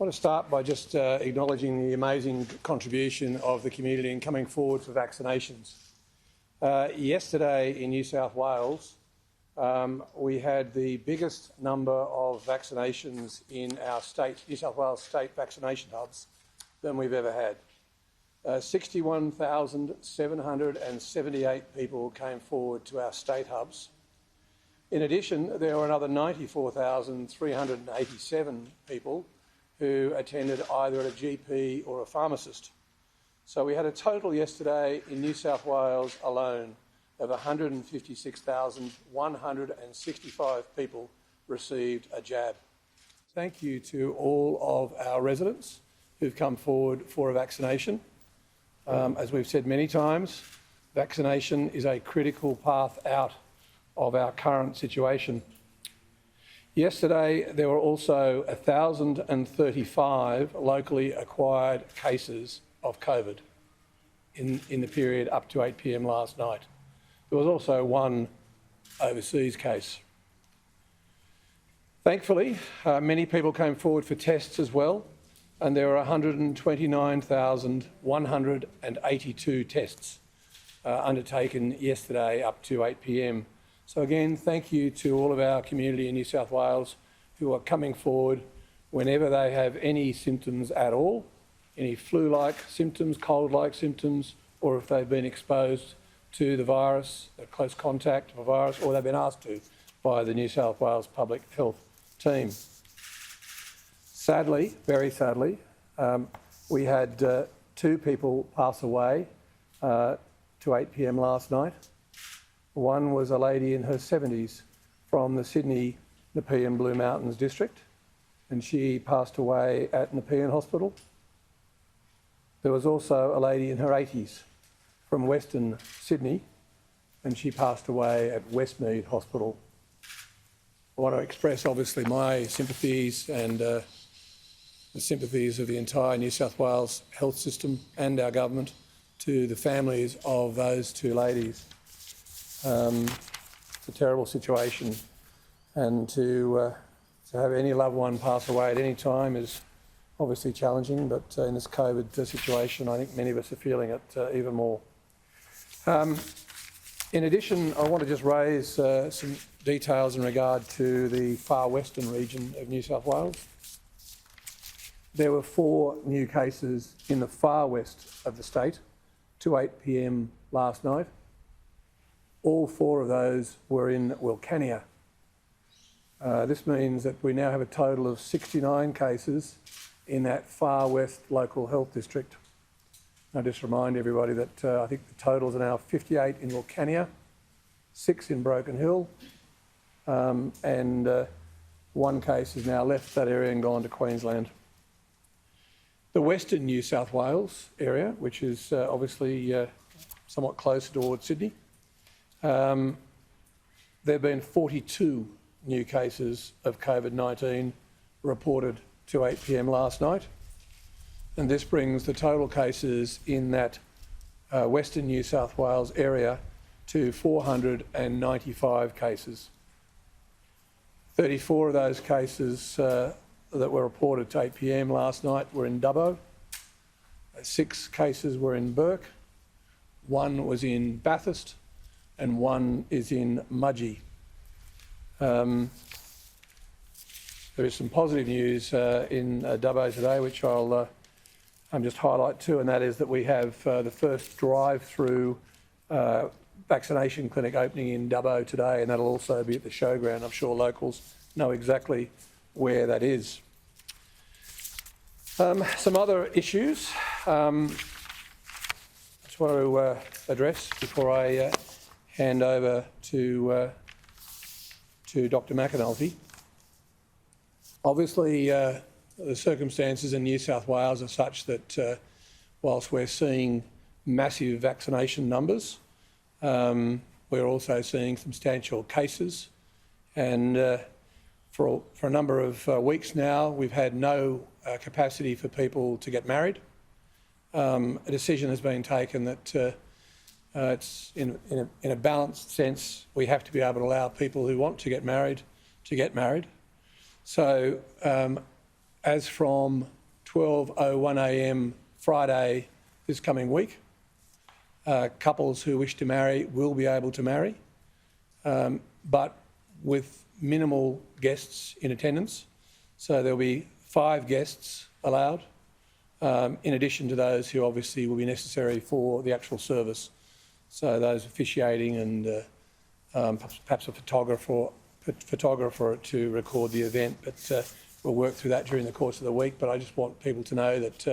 I want to start by just acknowledging the amazing contribution of the community in coming forward for vaccinations. Yesterday in New South Wales, we had the biggest number of vaccinations in our New South Wales state vaccination hubs than we've ever had. 61,778 people came forward to our state hubs. In addition, there were another 94,387 people who attended either at a GP or a pharmacist. So we had a total yesterday in New South Wales alone of 156,165 people received a jab. Thank you to all of our residents who've come forward for a vaccination. As we've said many times, vaccination is a critical path out of our current situation. Yesterday, there were also 1,035 locally acquired cases of COVID in the period up to 8 p.m. last night. There was also one overseas case. Thankfully, many people came forward for tests as well, and there were 129,182 tests undertaken yesterday up to 8 p.m. So again, thank you to all of our community in New South Wales who are coming forward whenever they have any symptoms at all, any flu-like symptoms, cold-like symptoms, or if they've been exposed to the virus, a close contact of a virus, or they've been asked to by the New South Wales Public Health team. Sadly, very sadly, we had 2 people pass away to 8 p.m. last night. One was a lady in her 70s from the Sydney Nepean Blue Mountains district, and she passed away at Nepean Hospital. There was also a lady in her 80s from Western Sydney, and she passed away at Westmead Hospital. I want to express obviously my sympathies and the sympathies of the entire New South Wales health system and our government to the families of those 2 ladies. It's a terrible situation, and to have any loved one pass away at any time is obviously challenging, but in this COVID situation, I think many of us are feeling it even more. In addition, I want to just raise some details in regard to the far western region of New South Wales. There were 4 new cases in the far west of the state to 8 p.m. last night. All 4 of those were in Wilcannia. This means that we now have a total of 69 cases in that far west local health district. I just remind everybody that I think the totals are now 58 in Wilcannia, 6 in Broken Hill, and 1 case has now left that area and gone to Queensland. The western New South Wales area, which is obviously somewhat closer towards Sydney, there have been 42 new cases of COVID-19 reported to 8 p.m. last night, and this brings the total cases in that western New South Wales area to 495 cases. 34 of those cases that were reported to 8 p.m. last night were in Dubbo, 6 cases were in Bourke, 1 was in Bathurst, and 1 is in Mudgee. There is some positive news in Dubbo today, which I'll just highlight too, and that is that we have the first drive-through vaccination clinic opening in Dubbo today, and that'll also be at the showground. I'm sure locals know exactly where that is. Some other issues I just want to address before I hand over to Dr. McAnulty. Obviously, the circumstances in New South Wales are such that whilst we're seeing massive vaccination numbers, we're also seeing substantial cases, and for a number of weeks now we've had no capacity for people to get married. A decision has been taken that it's in a balanced sense, we have to be able to allow people who want to get married to get married. So as from 12:01 a.m. Friday this coming week, couples who wish to marry will be able to marry, but with minimal guests in attendance. So there'll be 5 guests allowed, in addition to those who obviously will be necessary for the actual service. So those officiating and perhaps a photographer to record the event, but we'll work through that during the course of the week. But I just want people to know that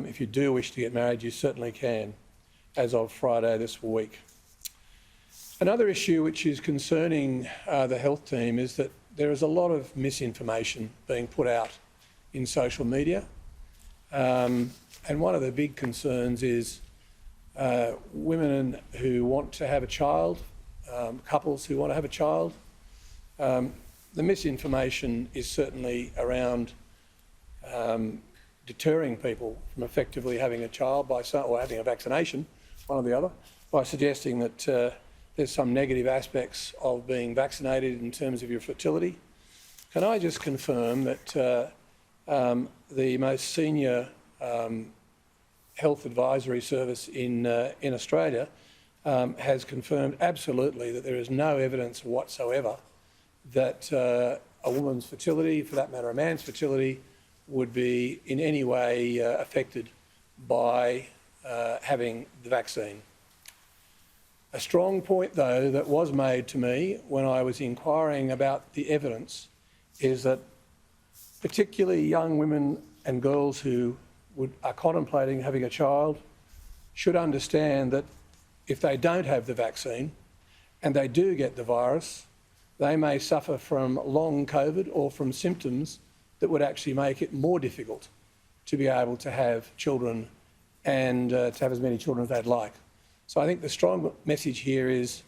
if you do wish to get married, you certainly can, as of Friday this week. Another issue which is concerning the health team is that there is a lot of misinformation being put out in social media. And one of the big concerns is women who want to have a child, couples who want to have a child. The misinformation is certainly around deterring people from effectively having a child or having a vaccination, one or the other, by suggesting that there's some negative aspects of being vaccinated in terms of your fertility. Can I just confirm that the most senior health advisory service in Australia has confirmed absolutely that there is no evidence whatsoever that a woman's fertility, for that matter a man's fertility, would be in any way affected by having the vaccine. A strong point, though, that was made to me when I was inquiring about the evidence is that particularly young women and girls who are contemplating having a child should understand that if they don't have the vaccine and they do get the virus, they may suffer from long COVID or from symptoms that would actually make it more difficult to be able to have children and to have as many children as they'd like. So I think the strong message here is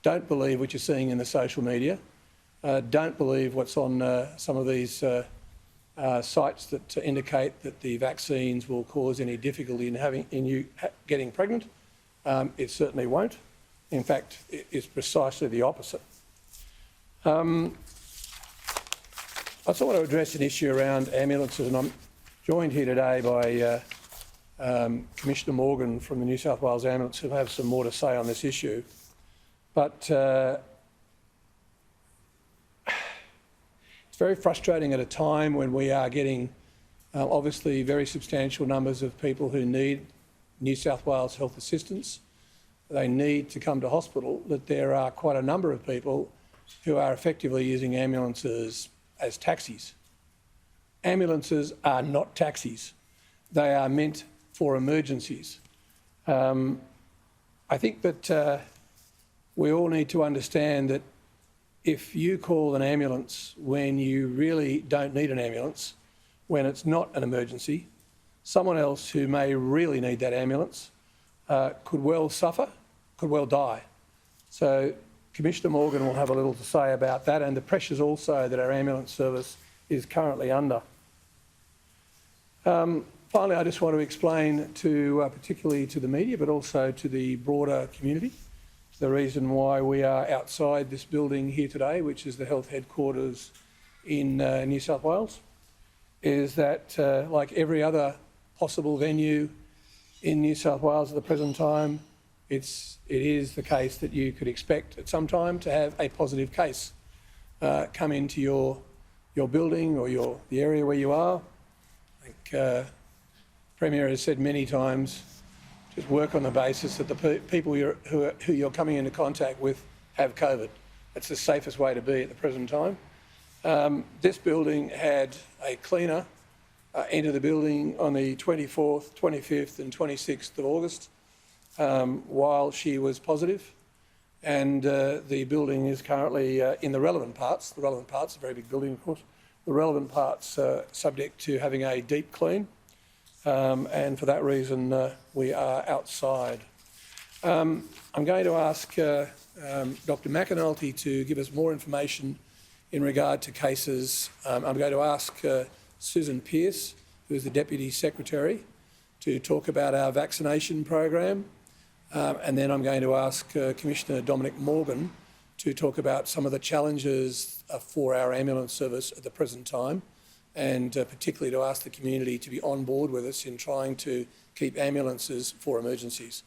don't believe what you're seeing in the social media. Don't believe what's on some of these sites that indicate that the vaccines will cause any difficulty in you getting pregnant. It certainly won't. In fact, it's precisely the opposite. I also want to address an issue around ambulances, and I'm joined here today by Commissioner Morgan from the New South Wales Ambulance, who'll have some more to say on this issue. But it's very frustrating at a time when we are getting obviously very substantial numbers of people who need New South Wales health assistance. They need to come to hospital, that there are quite a number of people who are effectively using ambulances as taxis. Ambulances are not taxis. They are meant for emergencies. I think that we all need to understand that if you call an ambulance when you really don't need an ambulance, when it's not an emergency, someone else who may really need that ambulance could well suffer, could well die. So Commissioner Morgan will have a little to say about that and the pressures also that our ambulance service is currently under. Finally, I just want to explain to, particularly to the media, but also to the broader community, the reason why we are outside this building here today, which is the health headquarters in New South Wales, is that like every other possible venue in New South Wales at the present time, it is the case that you could expect at some time to have a positive case come into your building or the area where you are. I think Premier has said many times, just work on the basis that the people who you're coming into contact with have COVID. That's the safest way to be at the present time. This building had a cleaner enter the building on the 24th, 25th and 26th of August while she was positive, and the building is currently in the relevant parts, a very big building of course, the relevant parts subject to having a deep clean, and for that reason we are outside. I'm going to ask Dr McAnulty to give us more information in regard to cases. I'm going to ask Susan Pearce, who is the Deputy Secretary, to talk about our vaccination program, and then I'm going to ask Commissioner Dominic Morgan to talk about some of the challenges for our ambulance service at the present time, and particularly to ask the community to be on board with us in trying to keep ambulances for emergencies.